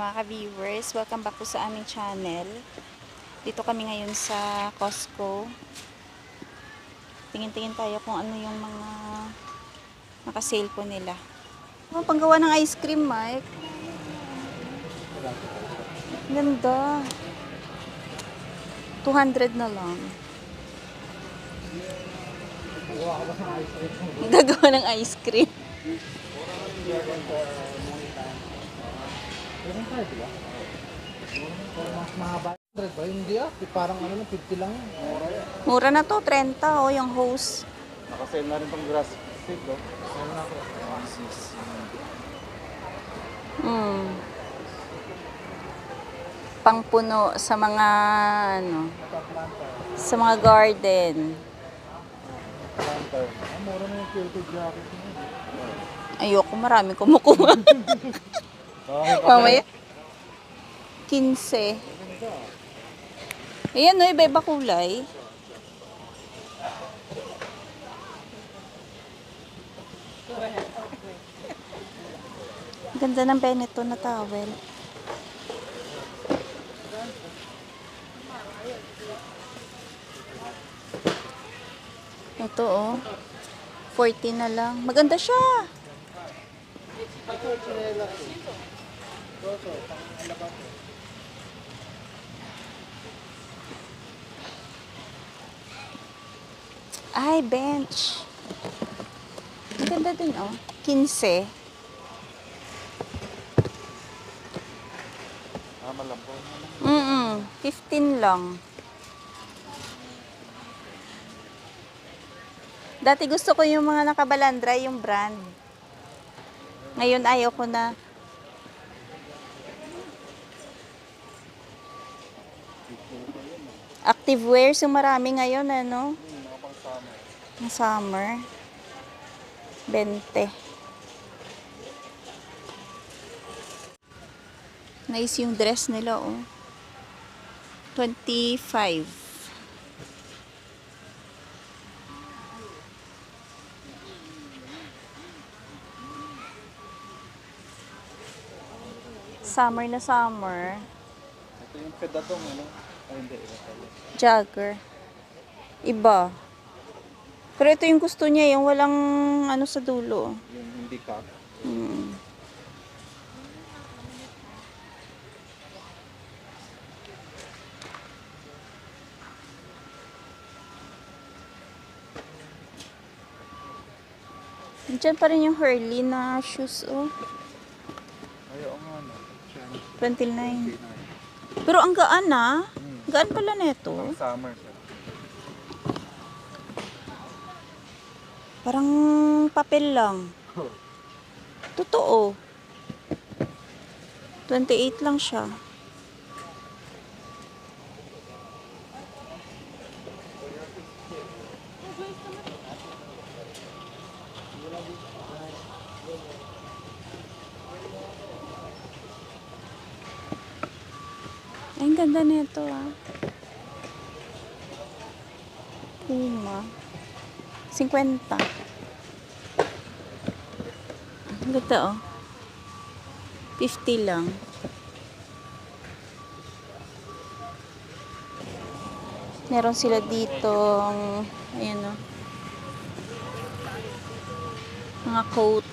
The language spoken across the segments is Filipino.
mga ka-viewers, welcome back po sa aming channel. Dito kami ngayon sa Costco. Tingin-tingin tayo kung ano yung mga naka-sale po nila. Oh, panggawa ng ice cream, Mike. Ganda. 200 na lang. Gagawa ng ice cream. Mas mahaba. 100 ba? Hindi parang 50 lang yun. Mura na to, 30 oh, yung hose. Nakasale na rin tong grass seed, no? Sale na ako. Pangpuno sa mga sa mga garden. Planter. Mura na yung filtered jacket. Ayoko, marami kumukuha. Mamaya 15. Ayan, no, iba-iba kulay. Ganda ng Benetton na towel. Ito, oh. 40 na lang. Maganda siya. Ay, bench. Maganda din, oh. 15. Malampong. 15 lang. Dati gusto ko yung mga nakabalandra, yung brand. Ngayon ayaw ko na. Active wears yung marami ngayon, ano? Ang summer. 20. Nice yung dress nila, oh. 25. Summer na summer. Ito yung pedatong, ano? Ay, hindi. Iba pala. Jogger. Iba. Pero ito yung gusto niya, yung walang ano sa dulo. Yung hindi ka. Diyan pa rin yung Hurley na shoes, oh. Ayaw nga, no? 29. Pero ang gaan, ah. Gaan pala neto. Summer siya. Parang papel lang. Totoo. 28 lang siya. Ay, ang ganda nito, ah. Puma. 50. Ang ganda, oh. 50 lang. Meron sila dito, ayan, oh. Mga coat.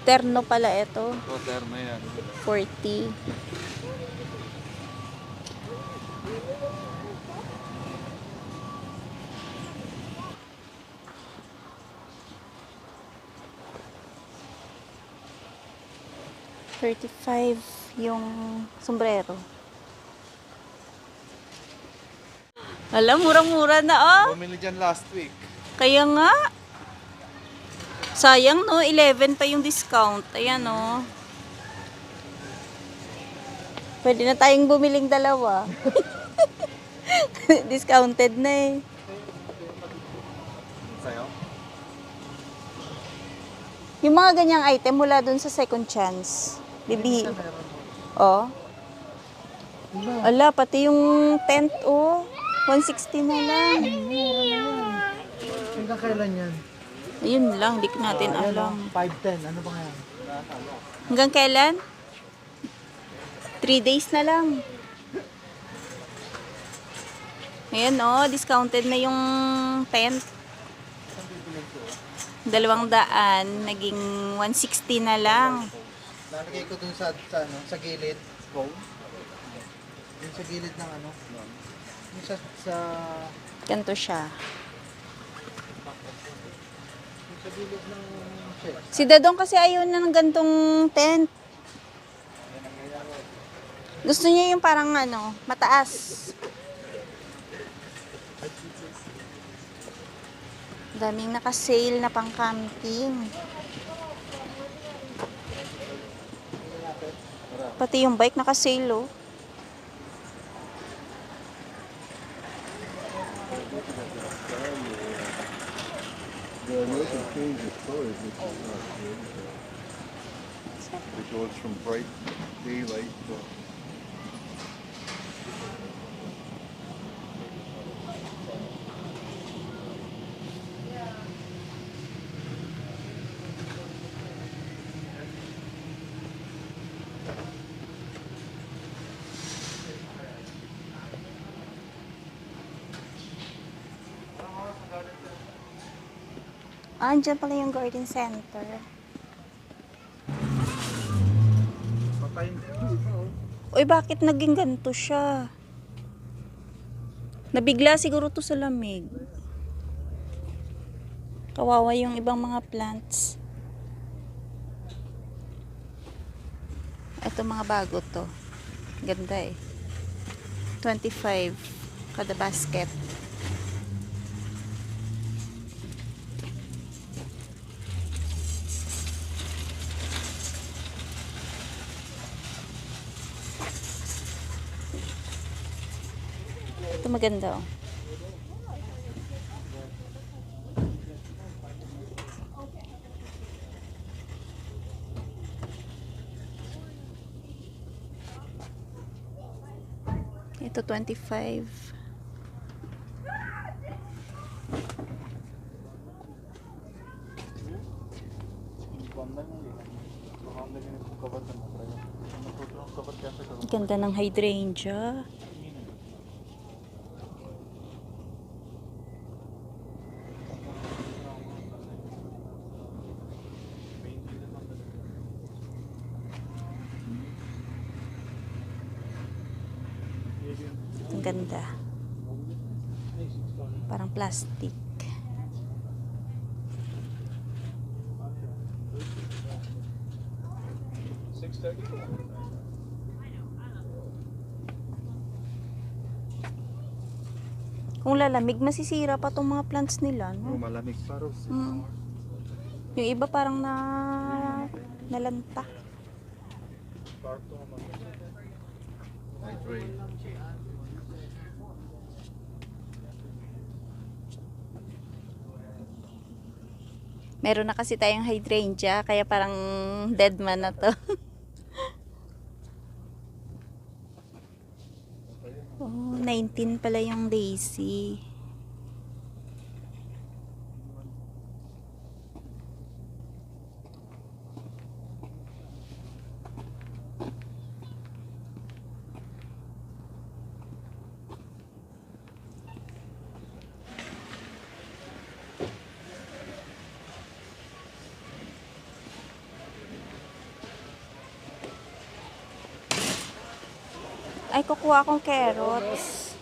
Terno pala ito. Water na yan. 40. $35 yung sombrero. Alam, murang-mura na, oh. Bumili dyan last week. Kaya nga. Sayang, no? 11 pa yung discount. Ayan, no? Pwede na tayong bumiling dalawa. Discounted na, eh. Sa'yo? Yung mga ganyang item mula dun sa Second Chance. Bibi. Oh. Ala, pati yung tent, oh. 160 na lang. Hanggang kailan yan? Ayun lang, di natin alam. 510, ano ba yan? Hanggang kailan? 3 days na lang. Ayan oh, discounted na yung tent. 200, naging 160 na lang. Lalagay ko dun sa gilid. Dun sa gilid ng ano. Dun sa Ganto siya. dun sa gilid ng shed. Si Dadong kasi ayaw na ng gantong tent. Gusto niya yung parang ano, mataas. Daming naka-sale na pang-camping. Pati yung bike naka-sale oh. Yeah, they can change the story, which is not good. It goes from bright daylight to Ah, andyan pala yung garden center. Uy, bakit naging ganito siya? Nabigla siguro to sa lamig. Kawawa yung ibang mga plants. Ito mga bago to. Ganda eh. 25 kada basket. Ito maganda oh. Ito 25. Ganda ng hydrangea. Ang ganda. Parang plastic. Kung lalamig, masisira pa tong mga plants nila, no? malamig pa raw. Mm. Yung iba parang nalanta. Hydrate. Meron na kasi tayong hydrangea, kaya parang dead man na to. Oh, 19 pala yung daisy. Ay, kukuha akong carrots.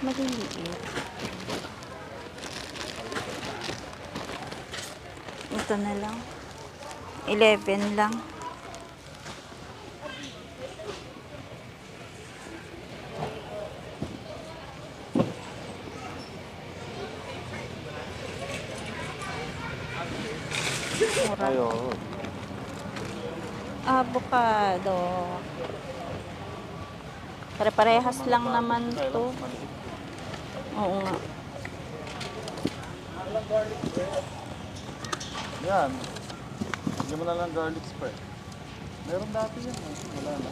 Maliliit. Ito na lang. 11 lang. Mura. Avocado. Pare-parehas lang naman to. Oo nga. Yan. Hindi mo na lang garlic spread. Meron dati yan. Wala na.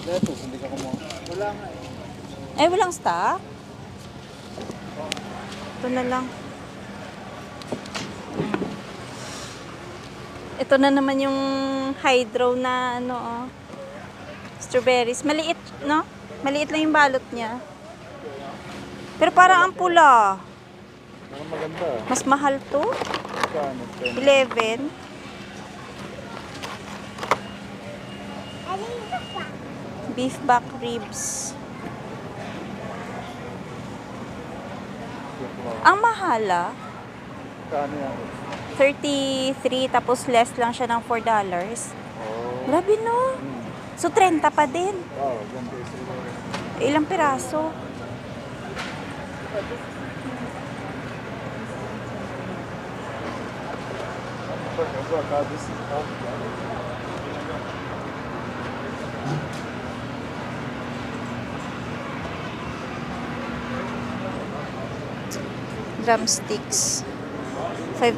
Lettuce, hindi ka kumuha. Wala nga eh. Eh, walang stock? Ito na lang. Ito na naman yung hydro na ano, oh. Strawberries. Maliit, no? Maliit lang yung balot niya. Pero parang ang pula. Ang maganda. Mas mahal to. Kano? 11. Beef back ribs. Ang mahal ah. Kano yan? 33 tapos less lang siya ng $4. Oh. Grabe no. So 30 pa din. Wow, ganda ito. Ilang piraso? Drumsticks. $5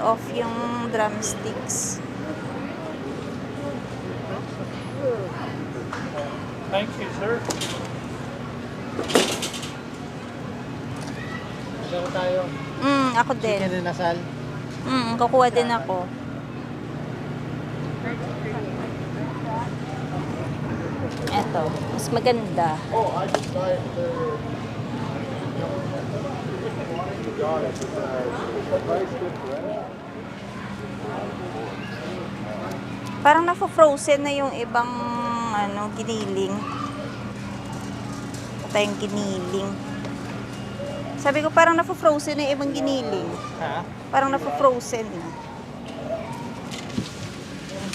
off yung drumsticks. Thank you, sir. Meron tayo. Ako din. Chicken and asal. Kukuha din ako. Eto, mas maganda. Oh, I just tried the price difference. Parang na-frozen na yung ibang ano, giniling. Ito yung giniling. Sabi ko parang na-frozen na yung ibang giniling. Ha? Parang na-frozen na.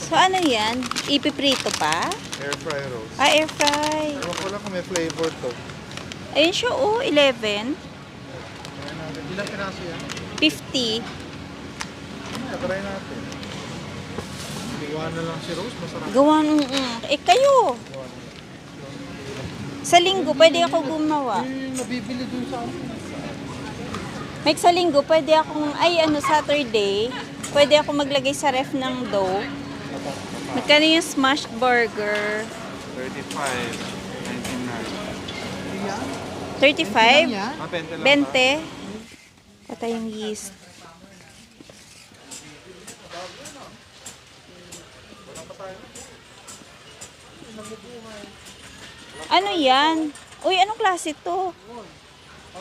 So ano yan? Ipiprito pa? Air fry rolls. Air fry. Ewan ko lang kung may flavor to. Ayun siya oh, 11. Ayan natin. Ilang piraso yan? 50. Try natin. Gawa na lang si Rose, masarap. Gawa nung, eh kayo. Sa linggo, pwede ako gumawa. Nabibili dun sa akin. May sa linggo, pwede akong, Saturday, pwede ako maglagay sa ref ng dough. Magkano yung smashed burger? 35.99. 35? Ah, 20 lang ba? 20? Patay yung yeast. Ano yan? Uy, anong klase to?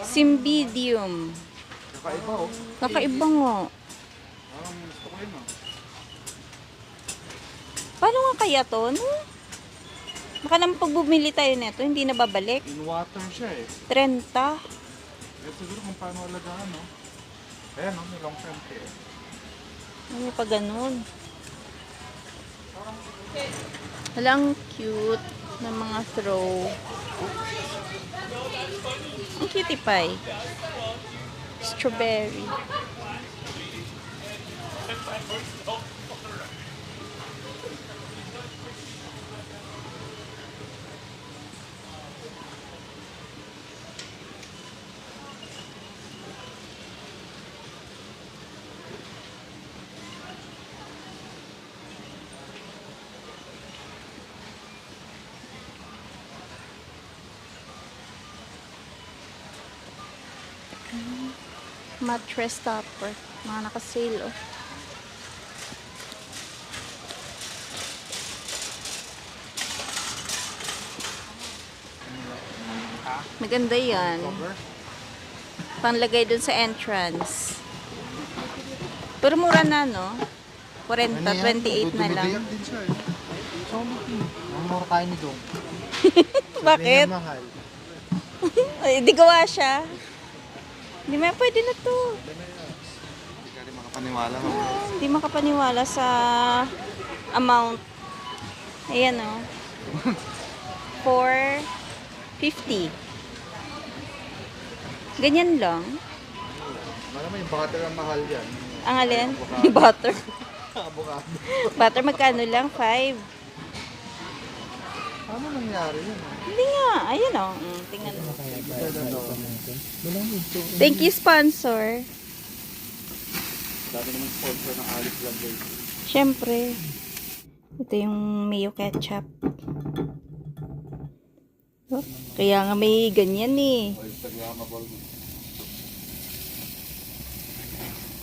Cymbidium. Kakaiba oh. Kakaiba nga. Gusto ko yun oh. Paano nga kaya to? No? Baka naman pag bumili tayo nito, hindi na babalik. In water siya eh. 30. Kaya siguro kung paano alagaan no. Ayan no, may long term care. Ano pa ganun? Walang cute na mga throw. Ang cutie pie. Strawberry. Mattress topper. Mga naka-sale, oh. Maganda yan. Cover? Panglagay dun sa entrance. Pero mura na, no? 40, 28 na lang. Dumidiyak din siya eh. So, ang mura tayo ni Dong. Bakit? Mahal. Ay, di gawa siya. Hindi may pwede na to. Hindi ka rin makapaniwala mo. Hindi makapaniwala sa amount. Ayan, oh. 450. Ganyan lang. Malamang yung butter ang mahal yan. Ang alin? Butter. Avocado. Butter magkano lang? 5. Ano nangyari yun? Hindi nga. Ayun, oh. Tingnan mo. Thank you, sponsor. Dati naman sponsor ng Alice Vlog. Siyempre. Ito yung mayo ketchup. Oh, kaya nga may ganyan eh.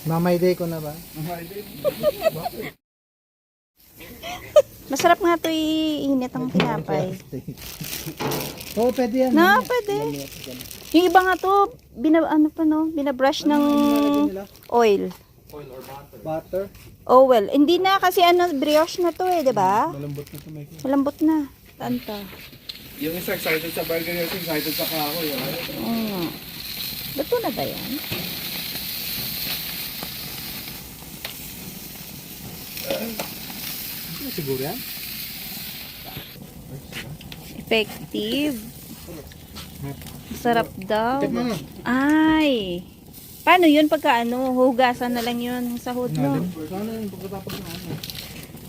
Mamay day ko na ba? Masarap nga to iinit ang tinapay. Oo, pwede yan. Na, pwede. Yung iba nga to, binabrush ng oil. Butter. Oh well, hindi na kasi brioche na to eh, di ba? Malambot na ito, Mikey. Malambot na. Tanta. Yung isa excited sa burger, yung isa excited sa kahoy. Oo. Luto na ba yan? Siguro yan? Effective. Sarap daw. Tikman mo. Ay. Paano yun pagka hugasan na lang yun sa hood mo? Sana yung pagkatapos ng ano.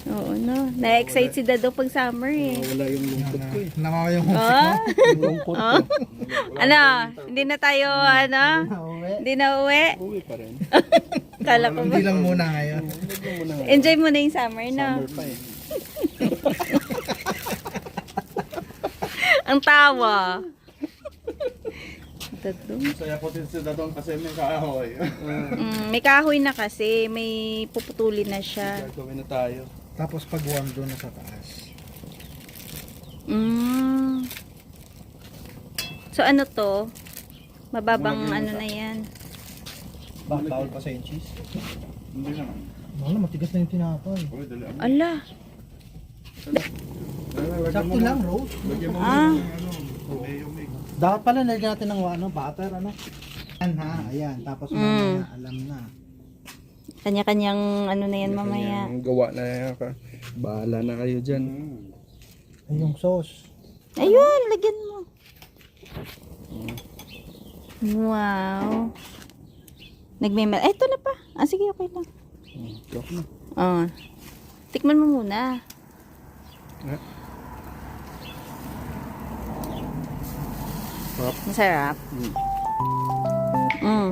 Oo no. Na-excite si Dado pag summer eh. Wala yung lungkot ko eh. Nakawa yung Oh? Yung lungkot Oh? Ano? Hindi na tayo Uwi. Hindi na uwi? uwi pa rin. Kala ko ba? Hindi lang muna ngayon. Enjoy mo na yung summer no? Summer pa eh. Ang tawa. Dado. Saya ko din si Dadong kasi may kahoy. May kahoy na kasi. May puputulin na siya. Gagawin na tayo. Tapos pag warm doon na sa taas. Mm. So ano to? Mababang ano na yan. Bawal pa sa yung cheese. Hindi naman. Wala, matigas na yung tinapay. Uy, dali. Ala. Sakto lang, Rose. Lagyan mo Ah. ng ano. Umig. Dapat pala nilagyan natin ng butter, ano? Ayan ha, ayan. Tapos mamaya, alam na. Kanya-kanyang ano na yan mamaya. Yung gawa na yan ka. Bahala na kayo dyan. Ay, yung sauce. Ayun, lagyan mo. Wow. Nagmemel. Ito na pa. Ah, sige, okay lang. Tok na. Oh. Tikman mo muna. Eh? Masarap. Mm.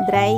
Dry.